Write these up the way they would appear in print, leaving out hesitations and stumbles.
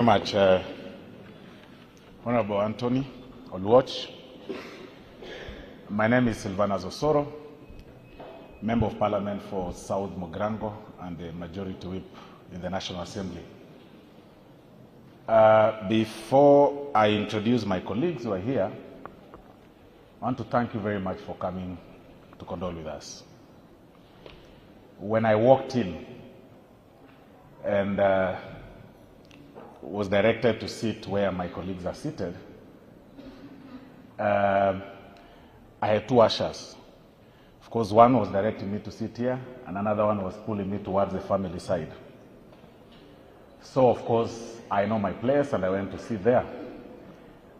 Much, Honorable Anthony Oluoch. My name is Silvanus OSORO, Member of Parliament for South Mogrango and the Majority Whip in the National Assembly. Before I introduce my colleagues who are here, I want to thank you very much for coming to condole with us. When I walked in and was directed to sit where my colleagues are seated, I had two ushers. Of course, one was directing me to sit here, and another one was pulling me towards the family side. So, of course, I know my place, and I went to sit there.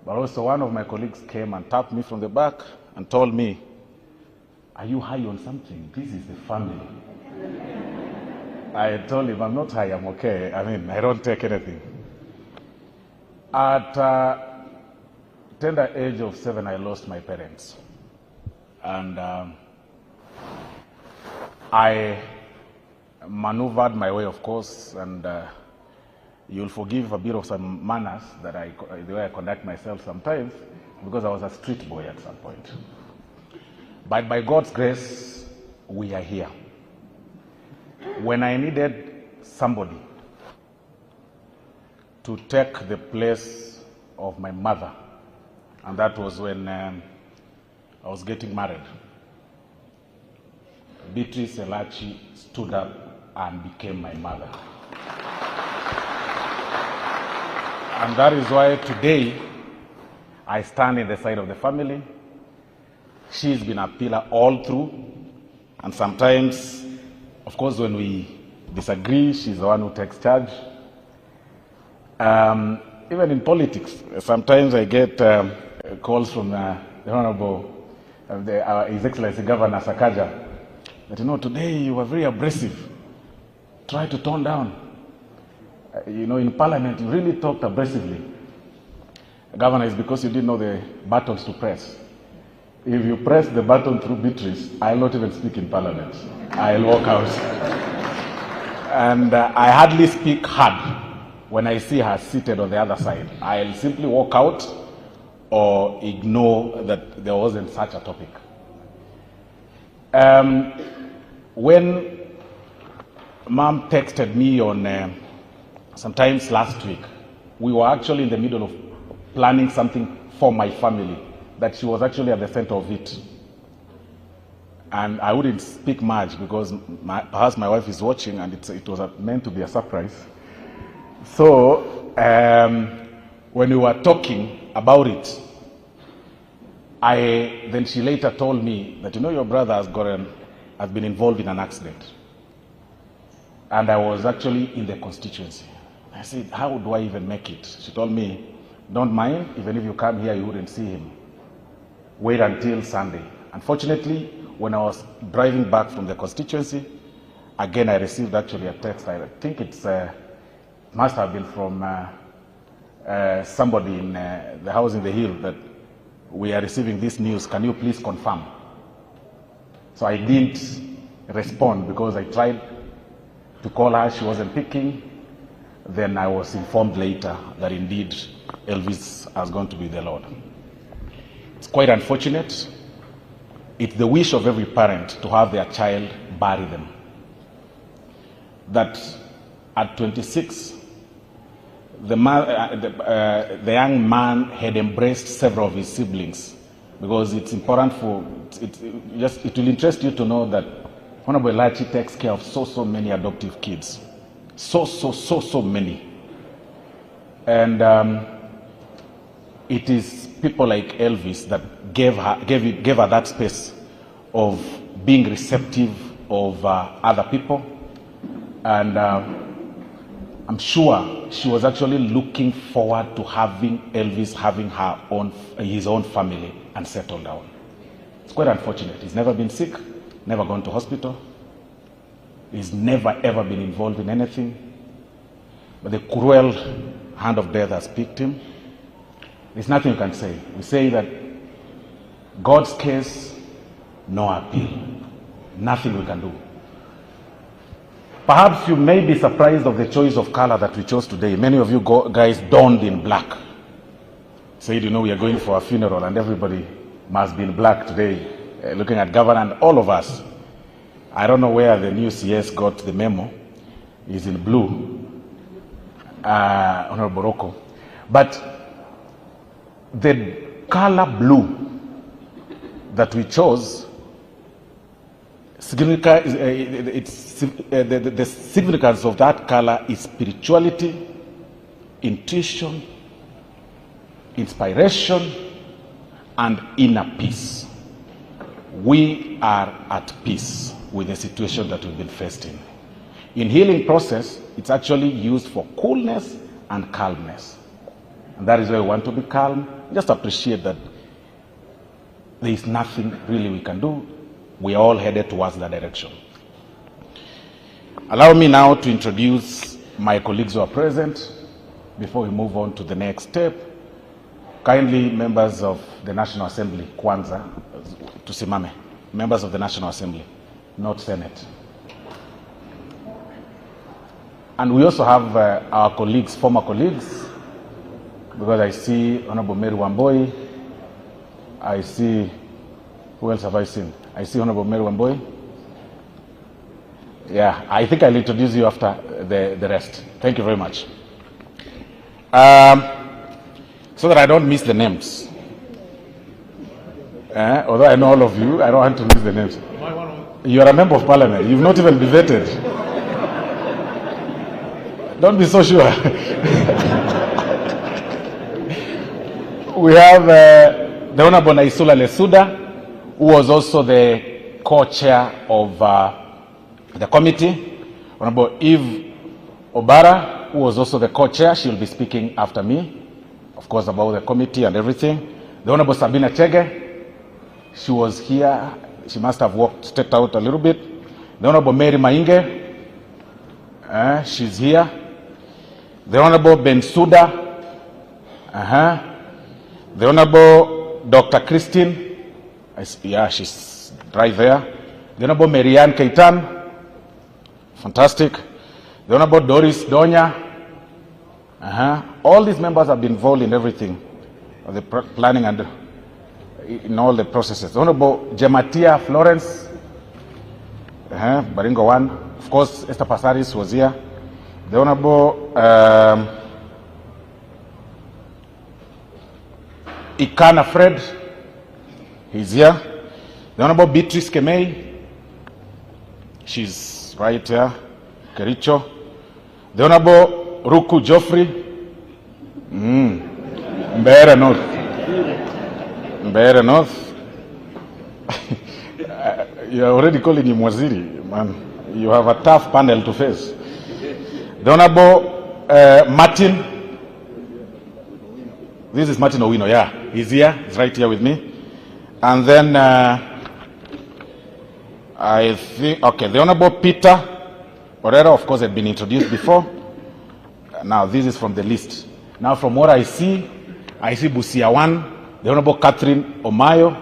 But also, one of my colleagues came and tapped me from the back and told me, "Are you high on something? This is the family." I told him, "I'm not high, I'm okay. I mean, I don't take anything." At tender age of 7, I lost my parents. And I maneuvered my way, of course, and you'll forgive a bit of some manners that the way I conduct myself sometimes, because I was a street boy at some point. But by God's grace, we are here. When I needed somebody to take the place of my mother, and that was when I was getting married, ELACHI stood up and became my mother. And that is why today I stand in the side of the family. She's been a pillar all through, and sometimes, of course, when we disagree, she's the one who takes charge. Even in politics, sometimes I get calls from the Honorable, His Excellency Governor Sakaja, that, today you were very abrasive. Try to tone down. In Parliament, you really talked abrasively. Governor, it's because you didn't know the buttons to press. If you press the button through Beatrice, I'll not even speak in Parliament. I'll walk out. And I hardly speak hard when I see her seated on the other side. I'll simply walk out or ignore that there wasn't such a topic. When Mom texted me on sometimes last week, we were actually in the middle of planning something for my family, that she was actually at the center of it. And I wouldn't speak much because perhaps my wife is watching, and it was meant to be a surprise. So when we were talking about it, then she later told me that, your brother has been involved in an accident. And I was actually in the constituency. I said, how do I even make it? She told me, don't mind, even if you come here, you wouldn't see him. Wait until Sunday. Unfortunately, when I was driving back from the constituency, again, I received actually a text. I think it must have been from somebody in the house in the hill, that we are receiving this news. Can you please confirm? So I didn't respond because I tried to call her. She wasn't picking. Then I was informed later that indeed Elvis has gone to be the Lord. It's quite unfortunate. It's the wish of every parent to have their child bury them. That at 26, the young man had embraced several of his siblings, because it's important it will interest you to know that Honorable ELACHI takes care of so many adoptive kids. So many. And it is people like Elvis that gave her that space of being receptive of other people. And I'm sure she was actually looking forward to having Elvis having his own family and settle down. It's quite unfortunate. He's never been sick, never gone to hospital. He's never ever been involved in anything. But the cruel hand of death has picked him. There's nothing you can say. We say that God's case, no appeal. Nothing we can do. Perhaps you may be surprised of the choice of color that we chose today. Many of you guys donned in black. Said, you know, we are going for a funeral and everybody must be in black today, looking at governor and all of us. I don't know where the new CS got the memo. He's in blue, Honorable Rocco. But the color blue that we chose, the significance of that color is spirituality, intuition, inspiration, and inner peace. We are at peace with the situation that we've been faced in. In healing process, it's actually used for coolness and calmness. And that is why we want to be calm. Just appreciate that there is nothing really we can do. We are all headed towards that direction. Allow me now to introduce my colleagues who are present before we move on to the next step. Kindly, members of the National Assembly, Kwanza, tusimame. Members of the National Assembly, not Senate. And we also have our colleagues, former colleagues, because I see Honorable Mary Wamboi, I see, who else have I seen? I see Honorable Mary Wamboi. Yeah, I think I'll introduce you after the rest. Thank you very much. So that I don't miss the names. Although I know all of you, I don't want to miss the names. You are a member of parliament. You've not even been vetted. Don't be so sure. We have the Honorable Naisula Lesuda, who was also the co-chair of the committee. Honorable Eve Obara, who was also the co-chair. She will be speaking after me, of course, about the committee and everything. The Honorable Sabina Chege, she was here. She must have stepped out a little bit. The Honorable Mary Mainge, she's here. The Honorable Bensouda, the Honorable Dr. Christine, yeah, she's right there. The Honorable Marianne Keitan, fantastic. The Honorable Doris Donya, all these members have been involved in everything, the planning and in all the processes. The Honorable Gematia Florence, Baringo 1, of course, Esther Pasaris was here. The Honorable Ikana Fred, he's here. The Honorable Beatrice Kemei, she's right here. Kericho. The Honorable Ruku Joffrey, Mbeere North. Mbeere North. You are already calling him Waziri, man. You have a tough panel to face. The Honorable Martin. This is Martin Owino, yeah. He's here. He's right here with me. And then I think, okay, the Honorable Peter Orero, of course, had been introduced before. Now, this is from the list. Now, from what I see Busia 1, the Honorable Catherine Omayo.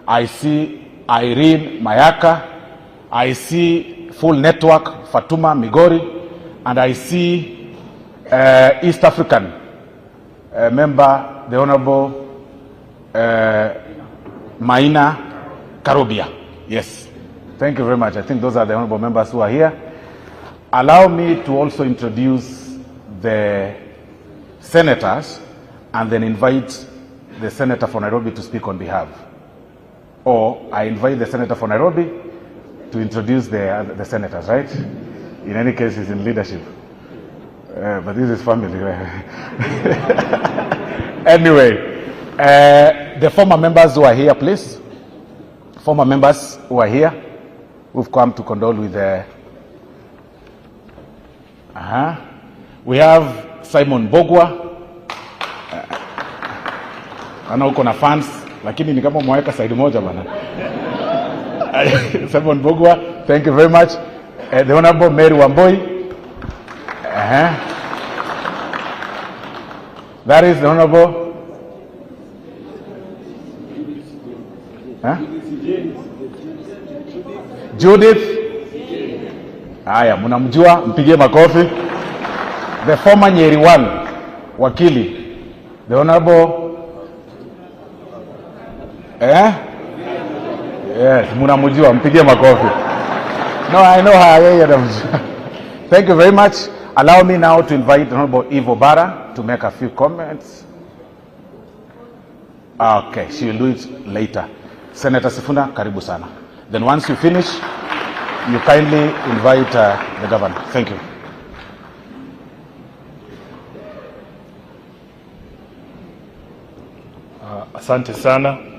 I see Irene Mayaka. I see Full Network, Fatuma Migori. And I see East African member, the Honorable Maina Karobia. Yes. Thank you very much. I think those are the honorable members who are here. Allow me to also introduce the senators and then invite the senator for Nairobi to speak on behalf. Or I invite the senator for Nairobi to introduce the senators, right? In any case, he's in leadership. But this is family. Anyway, the former members who are here, please. Former members who are here, who've come to condole with the... We have Simon Bogwa. Ana uko na fans, lakini ni kama mweka side moja bana. Simon Bogwa, thank you very much. The Honorable Mary Wamboi. That is the Honorable Judith Haya, mnamjua, mpigie makofi. The former Nyeri 1 wakili, the honorable yes, mnamjua, mpigie makofi. No, I know her. Thank you very much. Allow me now to invite Honorable Ivo Bara to make a few comments. Okay, she will do it later. Senator Sifuna, karibu sana. Then once you finish, you kindly invite the governor. Thank you. Asante sana.